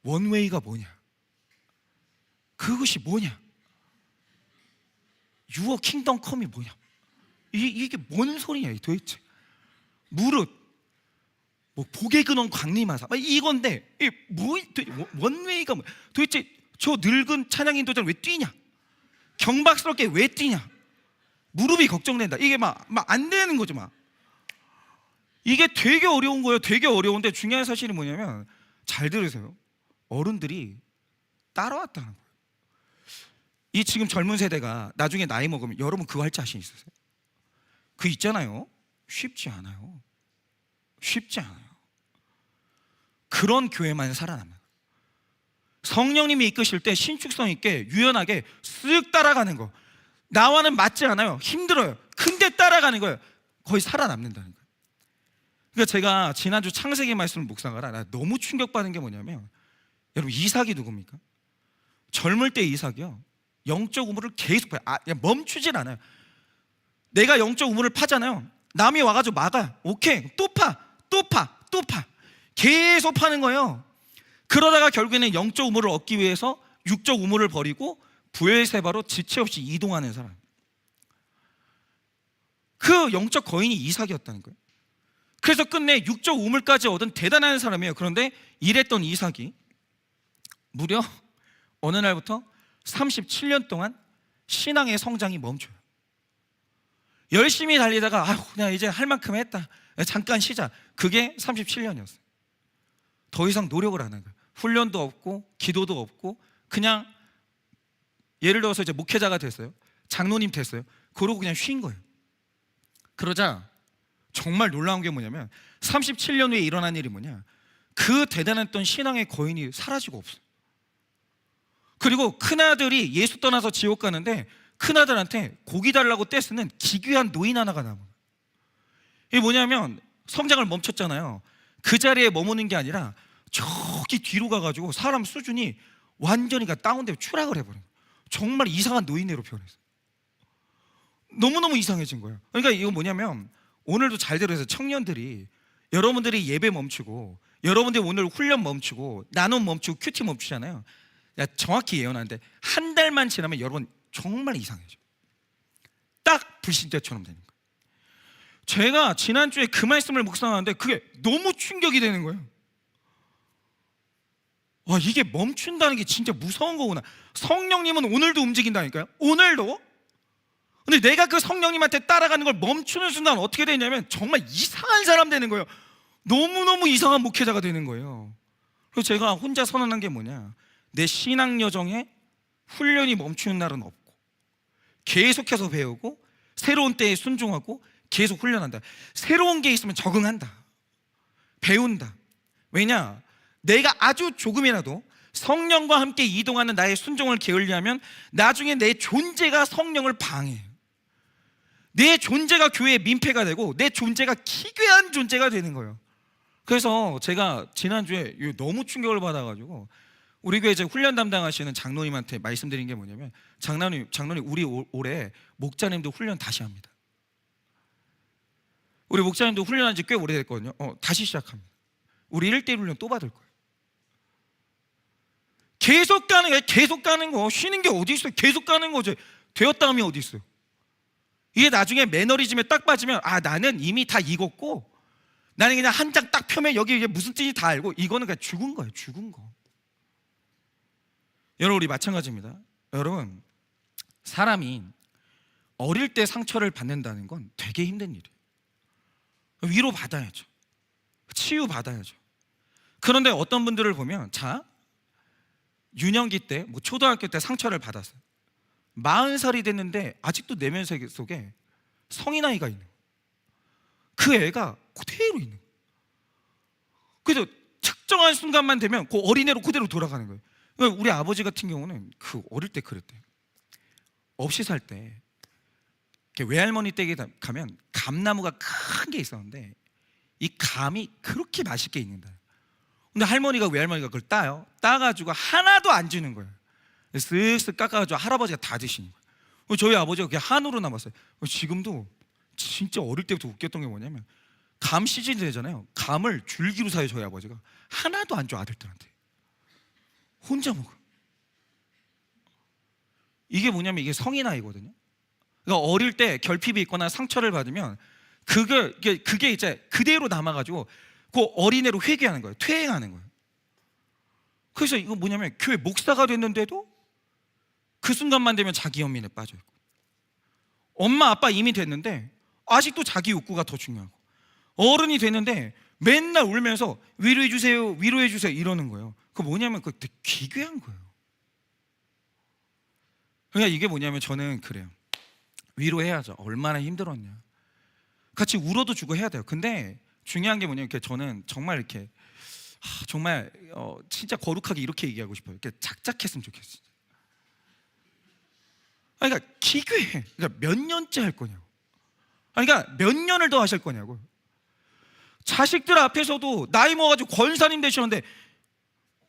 원웨이가 뭐냐? 그것이 뭐냐? 유어 킹덤 컴이 뭐냐? 이게 뭔 소리냐 도대체? 무릇 뭐 복의 근원 광림하사 이건데, 원웨이가 뭐, 도대체 저 늙은 찬양인도들 왜 뛰냐? 경박스럽게 왜 뛰냐? 무릎이 걱정된다. 이게 막 안 되는 거죠. 이게 되게 어려운 거예요. 되게 어려운데 중요한 사실이 뭐냐면, 잘 들으세요. 어른들이 따라왔다는 거예요. 이 지금 젊은 세대가 나중에 나이 먹으면 여러분 그거 할 자신 있으세요? 그 있잖아요. 쉽지 않아요. 쉽지 않아요. 그런 교회만 살아남아요. 성령님이 이끄실 때 신축성 있게 유연하게 쓱 따라가는 거, 나와는 맞지 않아요. 힘들어요. 근데 따라가는 거예요. 거의 살아남는다는 거예요. 그러니까 제가 지난주 창세기 말씀을 묵상하라, 나 너무 충격받은 게 뭐냐면, 여러분 이삭이 누굽니까? 젊을 때 이삭이요, 영적 우물을 계속 파요. 멈추질 않아요. 내가 영적 우물을 파잖아요. 남이 와가지고 막아요. 오케이, 또 파. 계속 파는 거예요. 그러다가 결국에는 영적 우물을 얻기 위해서 육적 우물을 버리고 부엘세바로 지체 없이 이동하는 사람, 그 영적 거인이 이삭이었다는 거예요. 그래서 끝내 육적 우물까지 얻은 대단한 사람이에요. 그런데 이랬던 이삭이 무려 어느 날부터 37년 동안 신앙의 성장이 멈춰요. 열심히 달리다가 그냥 이제 할 만큼 했다, 잠깐 쉬자. 그게 37년이었어요. 더 이상 노력을 안 한 거예요. 훈련도 없고 기도도 없고 그냥, 예를 들어서 이제 목회자가 됐어요. 장로님 됐어요. 그러고 그냥 쉰 거예요. 그러자 정말 놀라운 게 뭐냐면, 37년 후에 일어난 일이 뭐냐, 그 대단했던 신앙의 거인이 사라지고 없어요. 그리고 큰아들이 예수 떠나서 지옥 가는데 큰아들한테 고기 달라고 떼쓰는 기괴한 노인 하나가 남아요. 이게 뭐냐면, 성장을 멈췄잖아요. 그 자리에 머무는 게 아니라 저기 뒤로 가가지고 사람 수준이 완전히 다운되고 추락을 해버린 거예요. 정말 이상한 노인네로 변했어요. 너무너무 이상해진 거예요. 그러니까 이거 뭐냐면 오늘도 잘 들어서 청년들이 여러분들이 예배 멈추고 여러분들이 오늘 훈련 멈추고 나눔 멈추고 큐티 멈추잖아요. 정확히 예언하는데 한 달만 지나면 여러분 정말 이상해져. 딱 불신자처럼 되는 거예요. 제가 지난주에 그 말씀을 묵상하는데 그게 너무 충격이 되는 거예요. 와, 이게 멈춘다는 게 진짜 무서운 거구나. 성령님은 오늘도 움직인다니까요. 오늘도. 근데 내가 그 성령님한테 따라가는 걸 멈추는 순간 어떻게 되냐면 정말 이상한 사람 되는 거예요. 너무너무 이상한 목회자가 되는 거예요. 그래서 제가 혼자 선언한 게 뭐냐, 내 신앙 여정에 훈련이 멈추는 날은 없고 계속해서 배우고 새로운 때에 순종하고 계속 훈련한다. 새로운 게 있으면 적응한다, 배운다. 왜냐, 내가 아주 조금이라도 성령과 함께 이동하는 나의 순종을 게을리하면 나중에 내 존재가 성령을 방해해요. 내 존재가 교회의 민폐가 되고 내 존재가 기괴한 존재가 되는 거예요. 그래서 제가 지난주에 너무 충격을 받아가지고 우리 교회 이제 훈련 담당하시는 장로님한테 말씀드린 게 뭐냐면, 장로님 우리 올해 목자님도 훈련 다시 합니다. 우리 목자님도 훈련한 지 꽤 오래됐거든요. 다시 시작합니다. 우리 1대1 훈련 또 받을 거예요. 계속 가는 거예요. 계속 가는 거. 쉬는 게 어디 있어요? 계속 가는 거죠. 되었다 하면 어디 있어요? 이게 나중에 매너리즘에 딱 빠지면 나는 이미 다 익었고 나는 그냥 한 장 딱 펴면 여기 이게 무슨 뜻인지 다 알고, 이거는 그냥 죽은 거예요. 죽은 거. 여러분, 우리 마찬가지입니다. 여러분, 사람이 어릴 때 상처를 받는다는 건 되게 힘든 일이에요. 위로 받아야죠. 치유 받아야죠. 그런데 어떤 분들을 보면, 자, 유년기 때, 초등학교 때 상처를 받았어요. 40살이 됐는데 아직도 내면 세계 속에 성인아이가 있는 거예요. 그 애가 그대로 있는 거예요. 그래서 특정한 순간만 되면 그 어린애로 그대로 돌아가는 거예요. 그러니까 우리 아버지 같은 경우는 그 어릴 때 그랬대요. 없이 살 때 외할머니 댁에 가면 감나무가 큰 게 있었는데 이 감이 그렇게 맛있게 익는다. 근데 외할머니가 그걸 따요. 따가지고 하나도 안 주는 거예요. 쓱쓱 깎아가지고 할아버지가 다 드시는 거예요. 저희 아버지가 그게 한우로 남았어요. 지금도 진짜 어릴 때부터 웃겼던 게 뭐냐면, 감 시즌이 되잖아요. 감을 줄기로 사요. 저희 아버지가 하나도 안 줘, 아들들한테. 혼자 먹어. 이게 뭐냐면 이게 성인아이거든요. 그러니까 어릴 때 결핍이 있거나 상처를 받으면 그게 이제 그대로 남아가지고 그 어린애로 회귀하는 거예요. 퇴행하는 거예요. 그래서 이거 뭐냐면 교회 목사가 됐는데도 그 순간만 되면 자기 연민에 빠져있고, 엄마 아빠 이미 됐는데 아직도 자기 욕구가 더 중요하고, 어른이 됐는데 맨날 울면서 위로해 주세요 이러는 거예요. 그 뭐냐면 그거 되게 기괴한 거예요. 그러니까 이게 뭐냐면 저는 그래요. 위로해야죠. 얼마나 힘들었냐. 같이 울어도 주고 해야 돼요. 근데 중요한 게 뭐냐면 저는 정말 이렇게 정말 진짜 거룩하게 이렇게 얘기하고 싶어요. 이렇게 작작했으면 좋겠어요. 그러니까 기괴해. 그러니까 몇 년째 할 거냐고. 그러니까 몇 년을 더 하실 거냐고. 자식들 앞에서도 나이 먹어가지고 권사님 되셨는데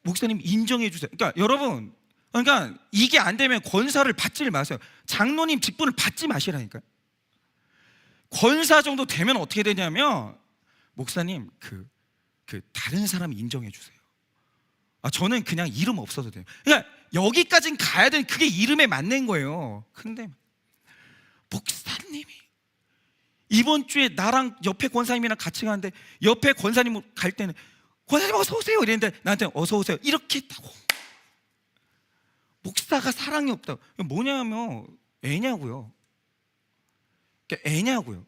목사님 인정해 주세요. 그러니까 여러분, 그러니까 이게 안 되면 권사를 받지 마세요. 장로님 직분을 받지 마시라니까요. 권사 정도 되면 어떻게 되냐면, 목사님 그 다른 사람 인정해 주세요. 저는 그냥 이름 없어도 돼요. 그러니까 여기까지는 가야 되는, 그게 이름에 맞는 거예요. 근데 목사님이 이번 주에 나랑 옆에 권사님이랑 같이 가는데 옆에 권사님 갈 때는 권사님 어서 오세요 이랬는데 나한테 어서 오세요 이렇게 했다고. 목사가 사랑이 없다고. 뭐냐면 애냐고요. 애냐고요.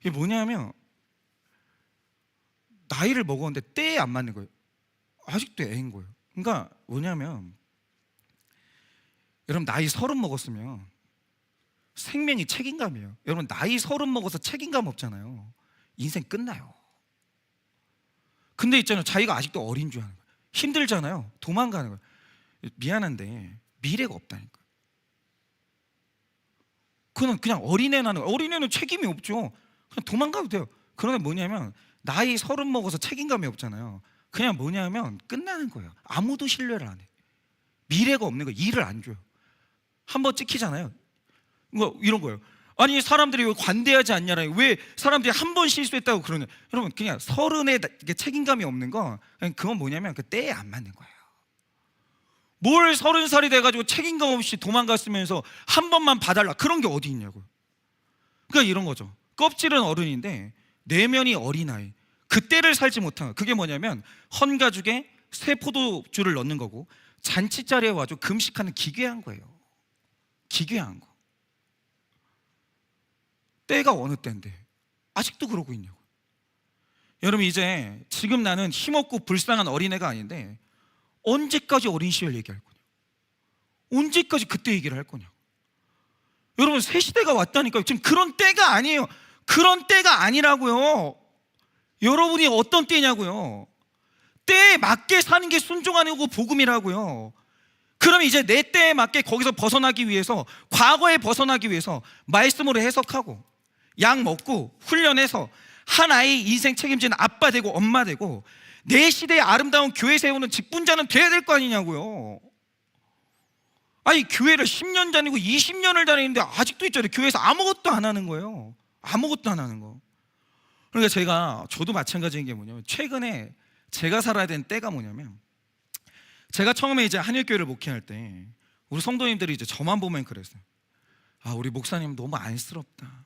이게 뭐냐면 나이를 먹었는데 때에 안 맞는 거예요. 아직도 애인 거예요. 그러니까 뭐냐면, 여러분 나이 30 먹었으면 생명이 책임감이에요. 여러분 나이 30 먹어서 책임감 없잖아요. 인생 끝나요. 근데 있잖아요, 자기가 아직도 어린 줄 아는 거예요. 힘들잖아요. 도망가는 거예요. 미안한데 미래가 없다니까. 그냥 어린애는 책임이 없죠. 그냥 도망가도 돼요. 그런데 뭐냐면 나이 30 먹어서 책임감이 없잖아요. 그냥 뭐냐면 끝나는 거예요. 아무도 신뢰를 안 해. 미래가 없는 거예요. 일을 안 줘요. 한번 찍히잖아요. 이런 거예요. 아니 사람들이 왜 관대하지 않냐라, 왜 사람들이 한 번 실수했다고 그러냐. 여러분 그냥 서른에 책임감이 없는 건 그건 뭐냐면 그 때에 안 맞는 거예요. 뭘 30살이 돼가지고 책임감 없이 도망갔으면서 한 번만 봐달라 그런 게 어디 있냐고요. 그러니까 이런 거죠. 껍질은 어른인데 내면이 어린아이. 그 때를 살지 못한 거. 그게 뭐냐면 헌가죽에 새 포도주를 넣는 거고 잔치 자리에 와서 금식하는 기괴한 거예요. 기괴한 거. 때가 어느 때인데 아직도 그러고 있냐고. 여러분 이제 지금 나는 힘없고 불쌍한 어린애가 아닌데 언제까지 어린 시절 얘기할 거냐, 언제까지 그때 얘기를 할 거냐. 여러분 새 시대가 왔다니까요. 지금 그런 때가 아니에요. 그런 때가 아니라고요. 여러분이 어떤 때냐고요. 때에 맞게 사는 게 순종하는 거 복음이라고요. 그럼 이제 내 때에 맞게 거기서 벗어나기 위해서, 과거에 벗어나기 위해서 말씀으로 해석하고 약 먹고 훈련해서 한 아이 인생 책임지는 아빠 되고 엄마 되고 내 시대의 아름다운 교회 세우는 직분자는 돼야 될 거 아니냐고요. 아니 교회를 10년 다니고 20년을 다니는데 아직도 있잖아요. 교회에서 아무것도 안 하는 거예요. 아무것도 안 하는 거. 그러니까 저도 마찬가지인 게 뭐냐면 최근에 제가 살아야 되는 때가 뭐냐면, 제가 처음에 이제 한일교회를 목회할 때 우리 성도님들이 이제 저만 보면 그랬어요. 아, 우리 목사님 너무 안쓰럽다.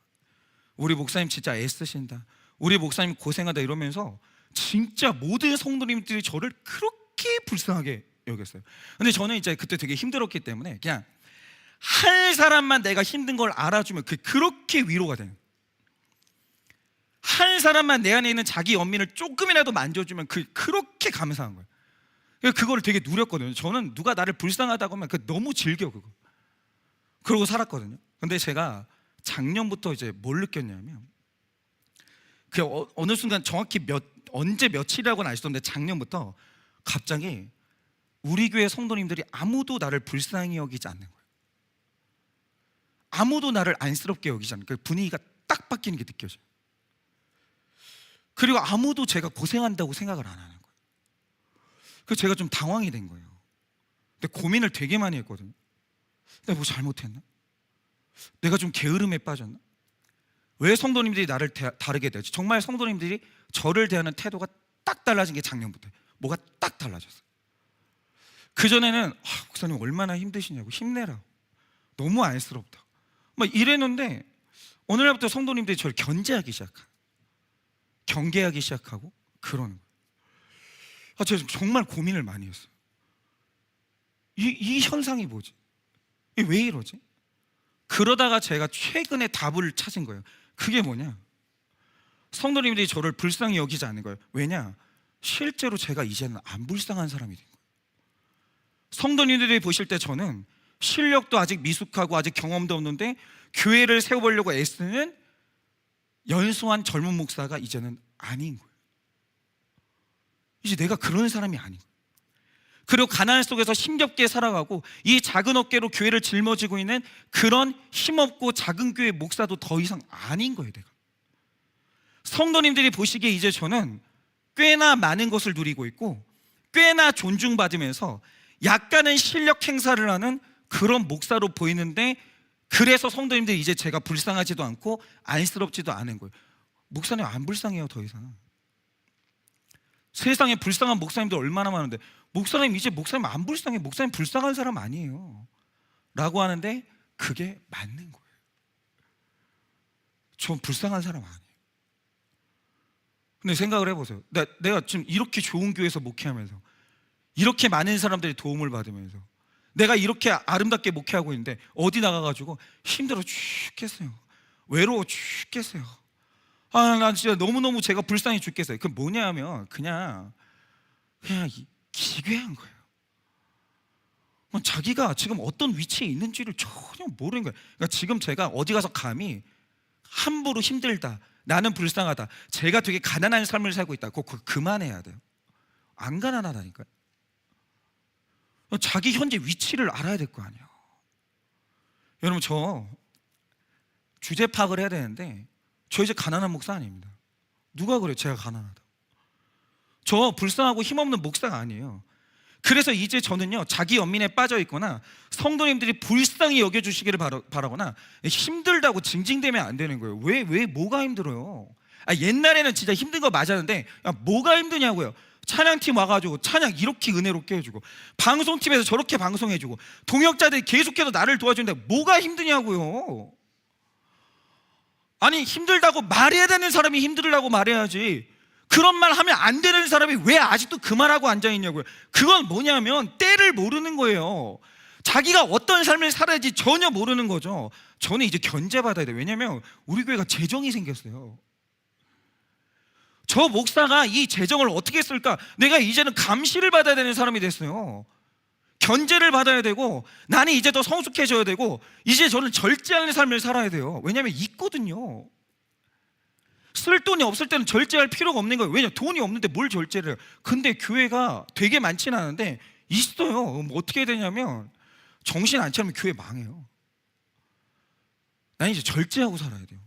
우리 목사님 진짜 애쓰신다. 우리 목사님 고생하다 이러면서 진짜 모든 성도님들이 저를 그렇게 불쌍하게 여겼어요. 근데 저는 이제 그때 되게 힘들었기 때문에 그냥 한 사람만 내가 힘든 걸 알아주면 그렇게 위로가 돼요. 한 사람만 내 안에 있는 자기 연민을 조금이라도 만져주면 그렇게 감사한 거예요. 그거를 되게 누렸거든요. 저는 누가 나를 불쌍하다고 하면 너무 즐겨 그거. 그러고 살았거든요. 근데 제가 작년부터 이제 뭘 느꼈냐면, 어느 순간 정확히 언제 며칠이라고는 아시던데 작년부터 갑자기 우리 교회 성도님들이 아무도 나를 불쌍히 여기지 않는 거예요. 아무도 나를 안쓰럽게 여기지 않는 거예요. 분위기가 딱 바뀌는 게 느껴져요. 그리고 아무도 제가 고생한다고 생각을 안 하는 거예요. 그래서 제가 좀 당황이 된 거예요. 근데 고민을 되게 많이 했거든요. 내가 뭐 잘못했나? 내가 좀 게으름에 빠졌나? 왜 성도님들이 나를 다르게 대하지? 정말 성도님들이 저를 대하는 태도가 딱 달라진 게 작년부터. 뭐가 딱 달라졌어요. 그전에는 목사님 얼마나 힘드시냐고, 힘내라고, 너무 안쓰럽다 막 이랬는데 어느 날부터 성도님들이 저를 견제하기 시작하고 경계하기 시작하고 그러는 거예요. 제가 정말 고민을 많이 했어요. 이 현상이 뭐지? 이게 왜 이러지? 그러다가 제가 최근에 답을 찾은 거예요. 그게 뭐냐? 성도님들이 저를 불쌍히 여기지 않는 거예요. 왜냐? 실제로 제가 이제는 안 불쌍한 사람이 된 거예요. 성도님들이 보실 때 저는 실력도 아직 미숙하고 아직 경험도 없는데 교회를 세워보려고 애쓰는 연소한 젊은 목사가 이제는 아닌 거예요. 이제 내가 그런 사람이 아닌 거예요. 그리고 가난 속에서 힘겹게 살아가고 이 작은 어깨로 교회를 짊어지고 있는 그런 힘없고 작은 교회 목사도 더 이상 아닌 거예요. 내가 성도님들이 보시기에 이제 저는 꽤나 많은 것을 누리고 있고 꽤나 존중받으면서 약간은 실력 행사를 하는 그런 목사로 보이는데, 그래서 성도님들이 이제 제가 불쌍하지도 않고 안쓰럽지도 않은 거예요. 목사님 안 불쌍해요. 더 이상 세상에 불쌍한 목사님들 얼마나 많은데, 목사님 이제 목사님 안 불쌍해, 목사님 불쌍한 사람 아니에요 라고 하는데 그게 맞는 거예요. 전 불쌍한 사람 아니에요. 근데 생각을 해보세요. 내가 지금 이렇게 좋은 교회에서 목회하면서 이렇게 많은 사람들이 도움을 받으면서 내가 이렇게 아름답게 목회하고 있는데 어디 나가가지고 힘들어 죽겠어요, 외로워 죽겠어요, 난 진짜 너무너무 제가 불쌍해 죽겠어요. 그 뭐냐 하면 그냥 기괴한 거예요. 자기가 지금 어떤 위치에 있는지를 전혀 모르는 거예요. 그러니까 지금 제가 어디 가서 감히 함부로 힘들다, 나는 불쌍하다, 제가 되게 가난한 삶을 살고 있다, 그거 그만해야 돼요. 안 가난하다니까요. 자기 현재 위치를 알아야 될 거 아니에요. 여러분 저 주제 파악을 해야 되는데 저 이제 가난한 목사 아닙니다. 누가 그래요 제가 가난하다? 저 불쌍하고 힘없는 목사가 아니에요. 그래서 이제 저는요, 자기 연민에 빠져 있거나 성도님들이 불쌍히 여겨주시기를 바라거나 힘들다고 징징대면 안 되는 거예요. 왜 뭐가 힘들어요? 옛날에는 진짜 힘든 거 맞았는데 뭐가 힘드냐고요. 찬양팀 와가지고 찬양 이렇게 은혜롭게 해주고, 방송팀에서 저렇게 방송해주고, 동역자들이 계속해서 나를 도와주는데 뭐가 힘드냐고요. 아니, 힘들다고 말해야 되는 사람이 힘들다고 말해야지, 그런 말 하면 안 되는 사람이 왜 아직도 그 말하고 앉아있냐고요. 그건 뭐냐면 때를 모르는 거예요. 자기가 어떤 삶을 살아야지 전혀 모르는 거죠. 저는 이제 견제받아야 돼요. 왜냐면 우리 교회가 재정이 생겼어요. 저 목사가 이 재정을 어떻게 쓸까? 내가 이제는 감시를 받아야 되는 사람이 됐어요. 견제를 받아야 되고, 나는 이제 더 성숙해져야 되고, 이제 저는 절제하는 삶을 살아야 돼요. 왜냐하면 있거든요. 쓸 돈이 없을 때는 절제할 필요가 없는 거예요. 왜냐? 돈이 없는데 뭘 절제를 해요. 근데 교회가 되게 많지는 않은데 있어요. 뭐 어떻게 되냐면 정신 안 차리면 교회 망해요. 난 이제 절제하고 살아야 돼요.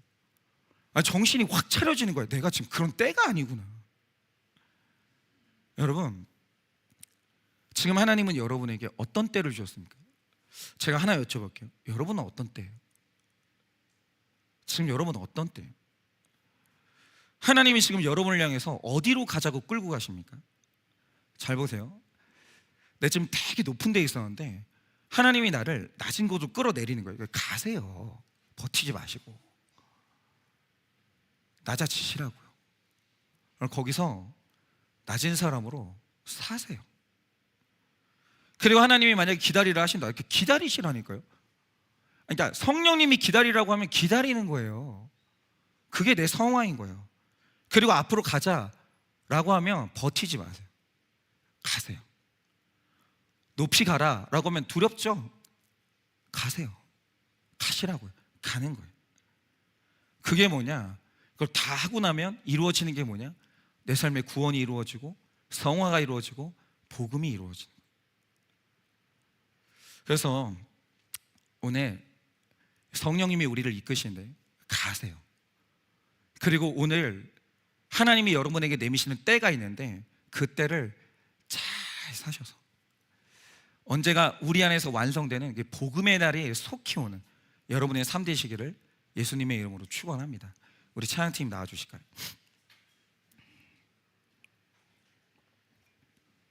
정신이 확 차려지는 거예요. 내가 지금 그런 때가 아니구나. 여러분, 지금 하나님은 여러분에게 어떤 때를 주셨습니까? 제가 하나 여쭤볼게요. 여러분은 어떤 때예요? 지금 여러분은 어떤 때예요? 하나님이 지금 여러분을 향해서 어디로 가자고 끌고 가십니까? 잘 보세요. 내 지금 되게 높은 데에 있었는데 하나님이 나를 낮은 곳으로 끌어내리는 거예요. 가세요. 버티지 마시고 낮아지시라고요. 거기서 낮은 사람으로 사세요. 그리고 하나님이 만약에 기다리라 하신다, 이렇게 기다리시라니까요. 그러니까 성령님이 기다리라고 하면 기다리는 거예요. 그게 내 성화인 거예요. 그리고 앞으로 가자라고 하면 버티지 마세요. 가세요. 높이 가라라고 하면 두렵죠? 가세요. 가시라고요. 가는 거예요. 그게 뭐냐? 그걸 다 하고 나면 이루어지는 게 뭐냐? 내 삶의 구원이 이루어지고 성화가 이루어지고 복음이 이루어지는 거예요. 그래서 오늘 성령님이 우리를 이끄시는데 가세요. 그리고 오늘 하나님이 여러분에게 내미시는 때가 있는데 그 때를 잘 사셔서 언제가 우리 안에서 완성되는 복음의 날이 속히 오는 여러분의 삶 되시기를 예수님의 이름으로 축원합니다. 우리 찬양팀 나와주실까요?